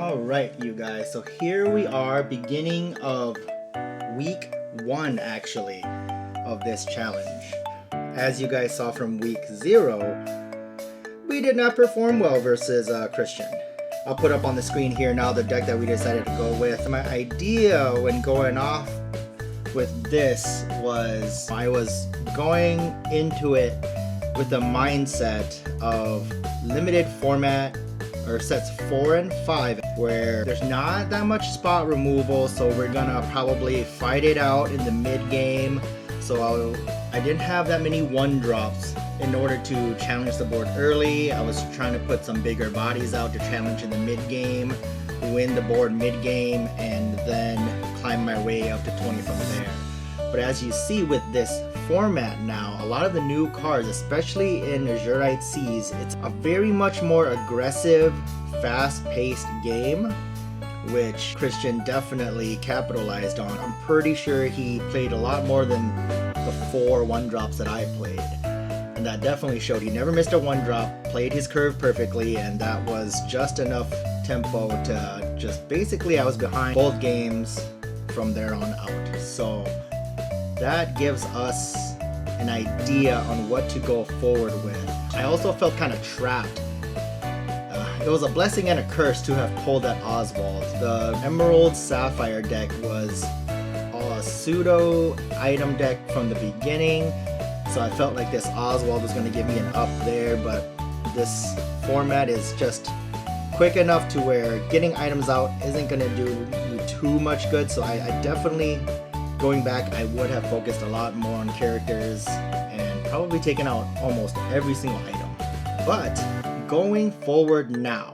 Alright, you guys, so here we are, beginning of week 1 actually of this challenge. As you guys saw from week 0, we did not perform well versus Christian. I'll put up on the screen here now the deck that we decided to go with. My idea when going off with this was I was going into it with the mindset of limited format or sets 4 and 5 where there's not that much spot removal, so we're gonna probably fight it out in the mid game. So I didn't have that many 1-drops in order to challenge the board early. I was trying to put some bigger bodies out to challenge in the mid game, win the board mid game, and then climb my way up to 20 from there. But as you see with this format now, a lot of the new cards, especially in Azurite Seas, it's a very much more aggressive, fast-paced game, which Christian definitely capitalized on. I'm pretty sure he played a lot more than the 4 1-drops that I played. And that definitely showed. He never missed a 1-drop, played his curve perfectly, and that was just enough tempo to just basically I was behind both games from there on out. So that gives us an idea on what to go forward with. I also felt kind of trapped. It was a blessing and a curse to have pulled that Oswald. The Emerald Sapphire deck was a pseudo item deck from the beginning, so I felt like this Oswald was going to give me an up there, but this format is just quick enough to where getting items out isn't going to do you too much good, so I definitely, going back, I would have focused a lot more on characters and probably taken out almost every single item. But going forward now,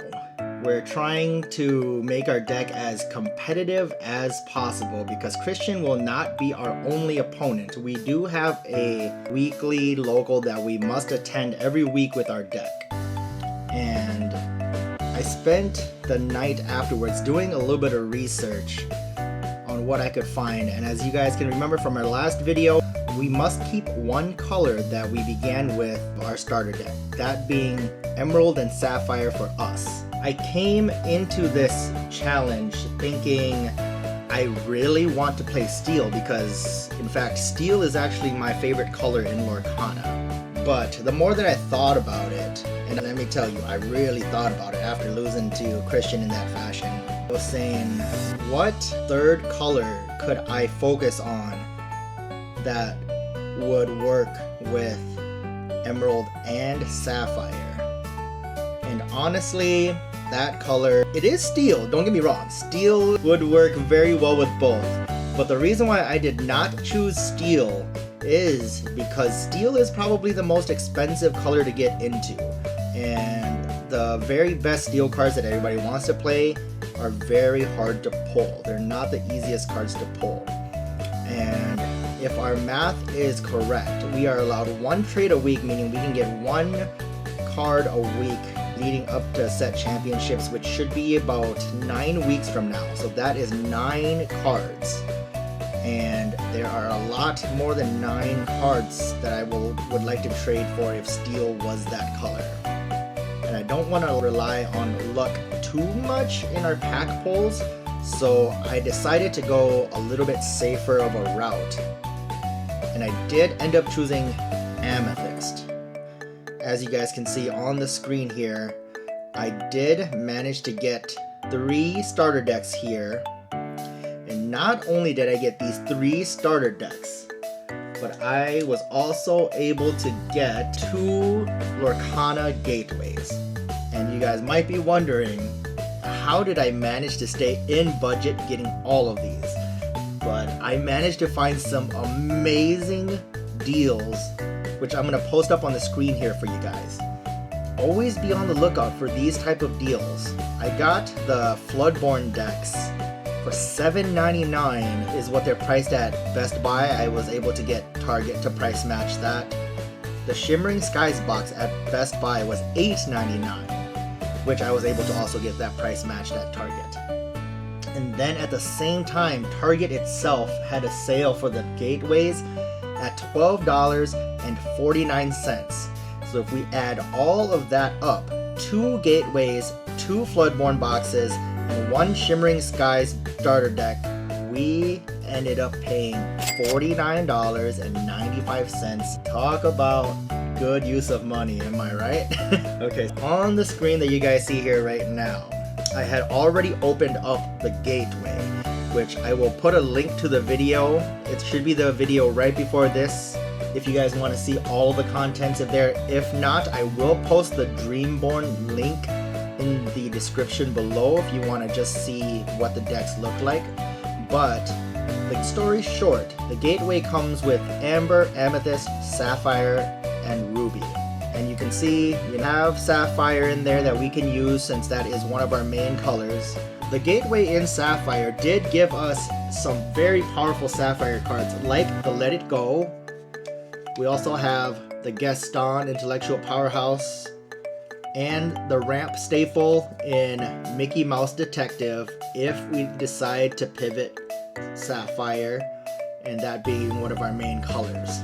we're trying to make our deck as competitive as possible because Christian will not be our only opponent. We do have a weekly local that we must attend every week with our deck. And I spent the night afterwards doing a little bit of research on what I could find, and as you guys can remember from our last video, we must keep one color that we began with our starter deck, that being Emerald and Sapphire for us. I came into this challenge thinking I really want to play Steel because, in fact, Steel is actually my favorite color in Lorcana. But the more that I thought about it, and let me tell you, I really thought about it after losing to Christian in that fashion, I was saying, what third color could I focus on that would work with Emerald and Sapphire? And honestly, that color, it is Steel, don't get me wrong, Steel would work very well with both, but the reason why I did not choose Steel is because Steel is probably the most expensive color to get into, and the very best Steel cards that everybody wants to play are very hard to pull. They're not the easiest cards to pull. And if our math is correct, we are allowed 1 trade a week, meaning we can get 1 card a week leading up to set championships, which should be about 9 weeks from now. So that is 9 cards. And there are a lot more than 9 cards that I would like to trade for if Steel was that color. And I don't want to rely on luck too much in our pack pulls, so I decided to go a little bit safer of a route. And I did end up choosing Amethyst. As you guys can see on the screen here, I did manage to get 3 starter decks here. And not only did I get these 3 starter decks, but I was also able to get 2 Lorcana gateways. And you guys might be wondering, how did I manage to stay in budget getting all of these? But I managed to find some amazing deals, which I'm going to post up on the screen here for you guys. Always be on the lookout for these type of deals. I got the Floodborn decks for $7.99 is what they're priced at Best Buy. I was able to get Target to price match that. The Shimmering Skies box at Best Buy was $8.99, which I was able to also get that price matched at Target. And then at the same time, Target itself had a sale for the gateways at $12.49. So if we add all of that up, 2 gateways, 2 Floodborn boxes, one Shimmering Skies starter deck, we ended up paying $49.95. Talk about good use of money, am I right? Okay, on the screen that you guys see here right now, I had already opened up the gateway, which I will put a link to the video. It should be the video right before this if you guys want to see all the contents of there. If not, I will post the Dreamborn link in the description below if you want to just see what the decks look like. But the story short, the gateway comes with Amber, Amethyst, Sapphire, and Ruby. And you can see you have Sapphire in there that we can use since that is one of our main colors. The gateway in Sapphire did give us some very powerful Sapphire cards like the Let It Go. We also have the Gaston Intellectual Powerhouse and the Ramp staple in Mickey Mouse Detective if we decide to pivot Sapphire, and that being one of our main colors.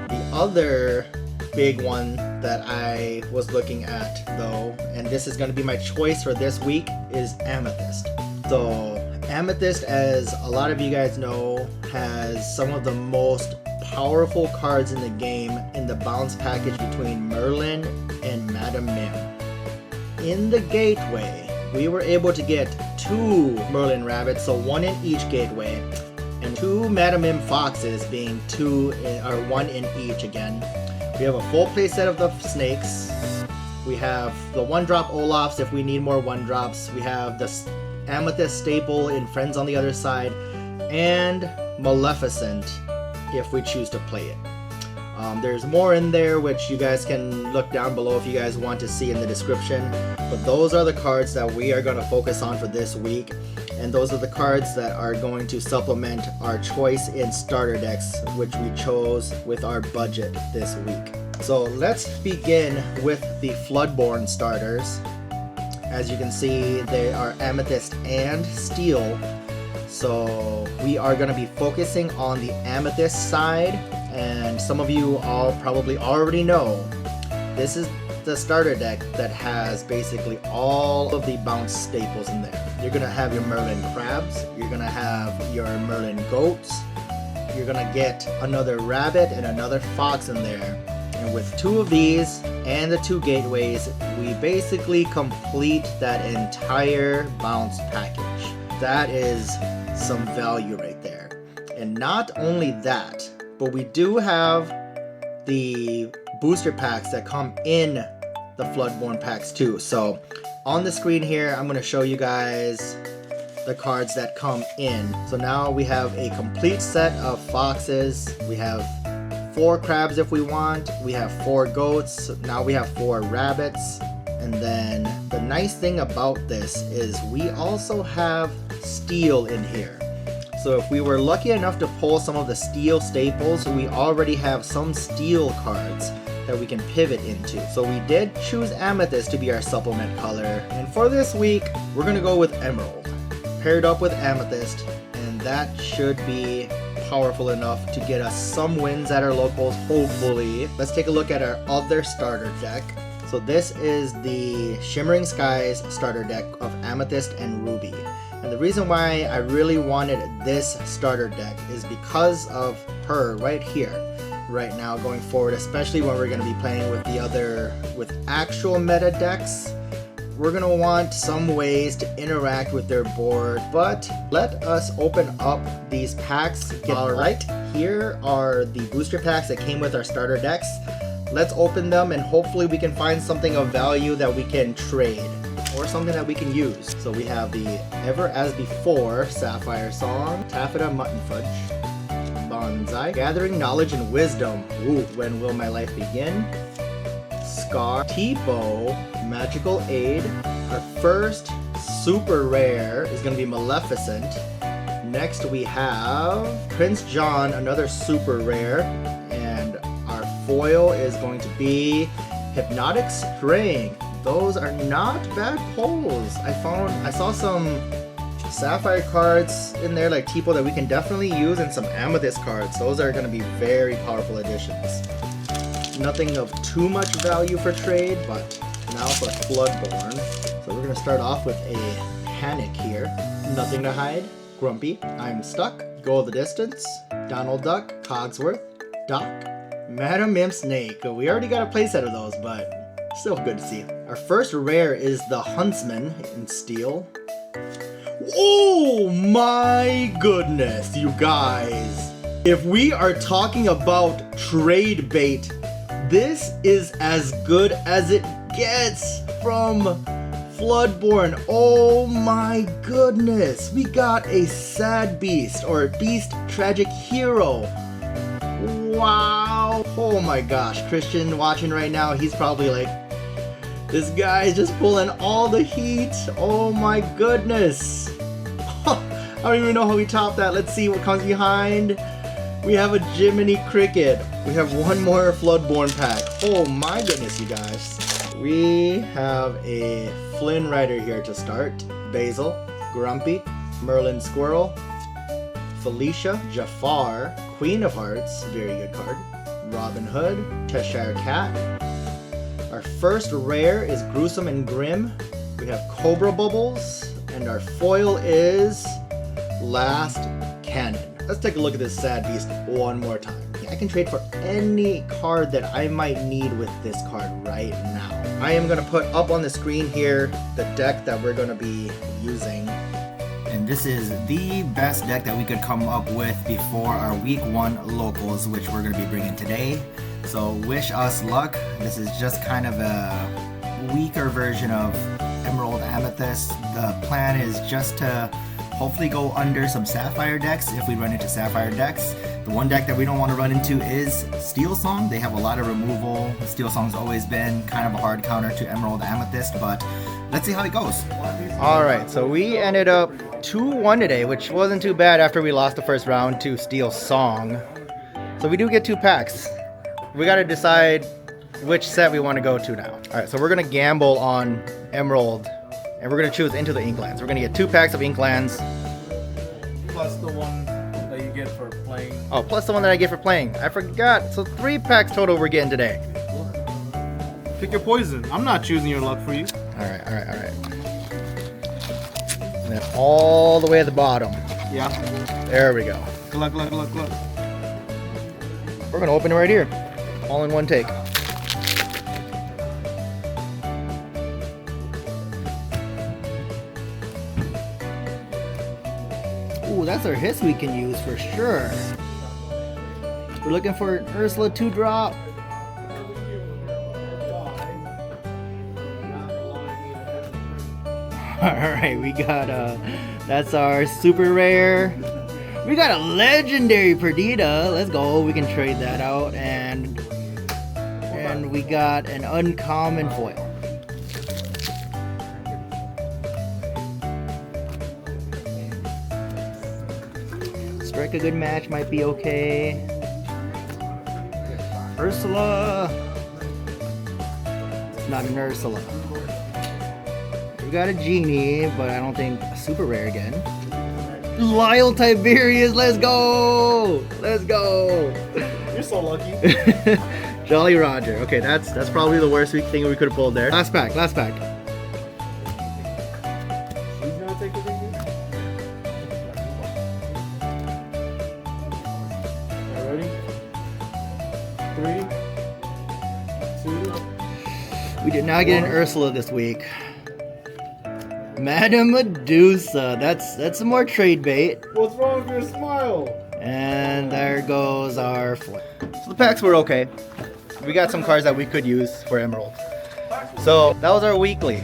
The other big one that I was looking at though, and this is going to be my choice for this week, is Amethyst. So Amethyst, as a lot of you guys know, has some of the most powerful cards in the game in the bounce package between Merlin and Madam Mim. In the gateway, we were able to get 2 Merlin rabbits, so 1 in each gateway, and 2 Madam Mim foxes, being 1 in each again. We have a full play set of the snakes. We have the 1-drop Olafs if we need more 1-drops. We have the Amethyst staple in Friends on the Other Side, and Maleficent if we choose to play it. There's more in there which you guys can look down below if you guys want to see in the description, but those are the cards that we are going to focus on for this week, and those are the cards that are going to supplement our choice in starter decks which we chose with our budget this week. So let's begin with the Floodborn starters. As you can see, they are Amethyst and Steel. So we are going to be focusing on the Amethyst side, and some of you all probably already know this is the starter deck that has basically all of the bounce staples in there. You're going to have your Merlin crabs, you're going to have your Merlin goats, you're going to get another rabbit and another fox in there. And with 2 of these and the 2 gateways, we basically complete that entire bounce package. That is some value right there. And not only that, but we do have the booster packs that come in the Floodborn packs too. So on the screen here, I'm going to show you guys the cards that come in. So now we have a complete set of foxes. We have 4 crabs if we want. We have 4 goats. Now we have 4 rabbits. And then the nice thing about this is we also have Steel in here. So if we were lucky enough to pull some of the Steel staples, we already have some Steel cards that we can pivot into. So we did choose Amethyst to be our supplement color. And for this week, we're going to go with Emerald, paired up with Amethyst, and that should be powerful enough to get us some wins at our locals, hopefully. Let's take a look at our other starter deck. So this is the Shimmering Skies starter deck of Amethyst and Ruby. And the reason why I really wanted this starter deck is because of her right here, right now going forward, especially when we're going to be playing with actual meta decks. We're going to want some ways to interact with their board, but let us open up these packs. Alright, here are the booster packs that came with our starter decks. Let's open them and hopefully we can find something of value that we can trade or something that we can use. So we have the Ever As Before Sapphire Song, Taffeta Mutton Fudge, Bonsai, Gathering Knowledge and Wisdom, ooh, When Will My Life Begin, Scar, Tipo, Magical Aid. Our first super rare is going to be Maleficent. Next we have Prince John, another super rare, and our foil is going to be Hypnotic String. Those are not bad pulls. I saw some Sapphire cards in there like Tipo that we can definitely use, and some Amethyst cards. Those are going to be very powerful additions. Nothing of too much value for trade, but now for Floodborn. So we're going to start off with a Panic here. Nothing to hide. Grumpy. I'm Stuck. Go the Distance. Donald Duck. Cogsworth. Doc. Madam Imp Snake. We already got a playset of those, but still good to see. Our first rare is the Huntsman in steel. Oh my goodness, you guys. If we are talking about trade bait, this is as good as it gets from Floodborn. Oh my goodness. We got a Sad Beast or Beast Tragic Hero. Wow. Oh my gosh. Christian watching right now, he's probably like, this guy is just pulling all the heat. Oh my goodness. I don't even know how we top that. Let's see what comes behind. We have a Jiminy Cricket. We have one more Floodborn pack. Oh my goodness, you guys. We have a Flynn Rider here to start. Basil, Grumpy, Merlin Squirrel, Felicia, Jafar, Queen of Hearts, very good card. Robin Hood, Cheshire Cat. Our first rare is Gruesome and Grim. We have Cobra Bubbles, and our foil is Last Cannon. Let's take a look at this Sad Beast one more time. I can trade for any card that I might need with this card right now. I am going to put up on the screen here the deck that we're going to be using. And this is the best deck that we could come up with before our week 1 locals, which we're going to be bringing today. So wish us luck. This is just kind of a weaker version of Emerald Amethyst. The plan is just to hopefully go under some Sapphire decks if we run into Sapphire decks. The one deck that we don't want to run into is Steel Song. They have a lot of removal. Steel Song's always been kind of a hard counter to Emerald Amethyst, but let's see how it goes. Alright, so we ended up 2-1 today, which wasn't too bad after we lost the first round to Steel Song. So we do get 2 packs. We got to decide which set we want to go to now. Alright, so we're going to gamble on Emerald, and we're going to choose Into the Inklands. We're going to get 2 packs of Inklands. Plus the one that you get for playing. Oh, plus the one that I get for playing. I forgot. So 3 packs total we're getting today. Pick your poison. I'm not choosing your luck for you. Alright. And then all the way at the bottom. Yeah. There we go. Good luck. We're going to open it right here. All in one take. Ooh, that's our hits we can use for sure. We're looking for an Ursula 2-drop. Alright, we got that's our super rare. We got a legendary Perdita. Let's go. We can trade that out, and we got an uncommon foil. Strike a good match might be okay. Ursula. It's not an Ursula. We got a Genie, but I don't think a super rare again. Lyle Tiberius, let's go! Let's go! You're so lucky. Jolly Roger. Okay, that's probably the worst thing we could have pulled there. Last pack. He's gonna take the thing. Ready? 3, 2. We did not get an Ursula this week. Madame Medusa. That's some more trade bait. What's wrong with your smile? And there goes our foil. So the packs were okay. We got some cards that we could use for Emerald. So that was our weekly.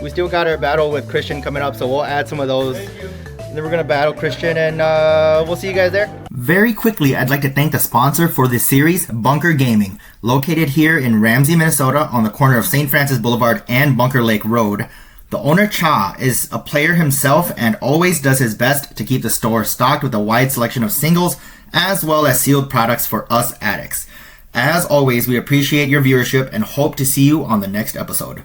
We still got our battle with Christian coming up, so we'll add some of those. And then we're gonna battle Christian, and we'll see you guys there. Very quickly, I'd like to thank the sponsor for this series, Bunker Gaming, located here in Ramsey, Minnesota, on the corner of St. Francis Boulevard and Bunker Lake Road. The owner, Cha, is a player himself and always does his best to keep the store stocked with a wide selection of singles as well as sealed products for us addicts. As always, we appreciate your viewership and hope to see you on the next episode.